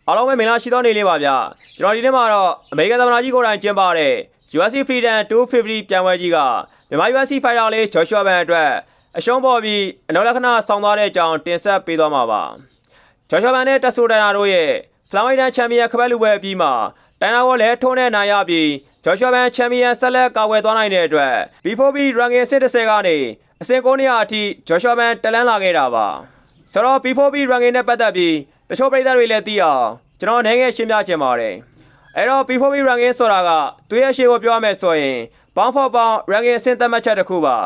အားလုံးပဲမင်္ဂလာရှိသောနေ့လေးပါဗျာကျွန်တော်ဒီနေ့မှာတော့အမေရိကန်သမ္မတကြီးကိုယ်တိုင်ကျင်းပတဲ့ UFC Freedom 250ပြိုင်ပွဲကြီးကမြန်မာ UFC Fighter လေးဂျော်ရှွာဘန်အတွက်အရှုံးပေါ်ပြီးအနောက်လက္ခဏာဆောင်သွားတဲ့အကြောင်းတင်ဆက်ပေးသွားမှာပါဂျော်ရှွာဘန်နဲ့တက်ဆိုဒန်နာတို့ရဲ့ဖလောင်ဝိဒန်ချန်ပီယံခပတ်လူပွဲအပြီးမှာတန်နာဝေါ်လည်းထုံးနဲ့နိုင်ရပြီးဂျော်ရှွာဘန်ချန်ပီယံဆက်လက်ကာကွယ်သွားနိုင်တဲ့အတွက် B4B ranking 10ကနေအဆင့်9နေရာအထိဂျော်ရှွာဘန်တက်လန်းလာခဲ့တာပါဆိုတော့ B4B ranking နဲ့ပတ်သက်ပြီးတချို့ပြည်သက်တွေလည်းသိအောင်ကျွန်တော်နိုင်ငံရှင်းပြချင်ပါတယ်အဲ့တော့ B4B ranking ဆိုတာကသူရဲ့ရှေ့ကိုပြောရမယ်ဆိုရင်ပေါင်းဖော်ပေါင်း ranking အဆင့်သတ်မှတ်ချက်တစ်ခုပါ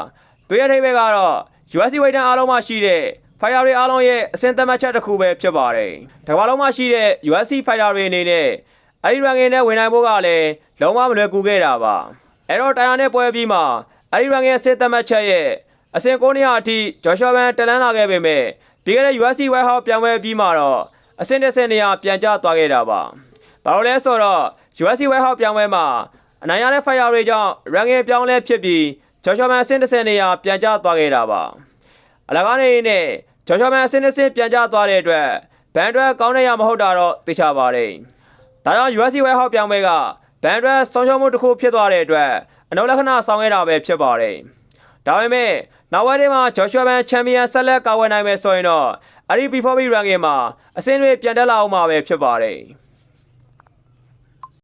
သူရဲ့အဓိပ္ပာယ်ကတော့ UFC ဝိဒန်အားလုံးမှာရှိတဲ့ fighter တွေအားလုံးရဲ့အဆင့်သတ်မှတ်ချက်တစ်ခုပဲဖြစ်ပါတယ်တကမ္ဘာလုံးမှာရှိတဲ့ UFC fighter တွေအနေနဲ့အဲ့ဒီ ranking နဲ့ဝင်နိုင်ဖို့ကလည်းလုံးဝမလွယ်ကူခဲ့တာပါအဲ့တော့တိုင်ယာနဲ့ပွဲပြီးမှအဲ့ဒီ ranking အဆင့်သတ်မှတ်ချက်ရဲ့အဆင့်9နေရာအထိဂျော်ရှွာဘန်တက်လန်းလာခဲ့ပေမဲ့ပြီးခဲ့တဲ့ UFC White House ပြောင်းပွဲပြီးမှတော့အဆင့်10နေရာပြန်ကျသွားခဲ့တာပါဘာလို့လဲဆိုတော့ UFC White House ပြောင်းပွဲမှာအနိုင်ရတဲ့ fighter တွေကြောင့် ranking ပြောင်းလဲဖြစ်ပြီးဂျော်ရှွာဘန်အဆင့်10နေရာပြန်ကျသွားခဲ့တာပါအလကားနေနဲ့ဂျော်ရှွာဘန်အဆင့်10ပြန်ကျသွားတဲ့အတွက်ဘန်အတွက်ကောင်းတဲ့ရမဟုတ်တာတော့သိချပါတယ်ဒါကြောင့် UFC White House ပြောင်းပွဲကဘန်အတွက်ဆုံးရှုံးမှုတစ်ခုဖြစ်သွားတဲ့အတွက်အနောက်လက္ခဏာဆောင်ခဲ့တာပဲဖြစ်ပါတယ်ဒါပေမဲ့နောက်ဝက်တွေမှာဂျော်ရှွာဘန်ချန်ပီယံဆက်လက်ကာဝယ်နိုင်မယ်ဆိုရင်တော့အဲ့ဒီ B4B ranking မှာအဆင့်တွေပြန်တက်လာအောင်မှာပဲဖြစ်ပါတယ်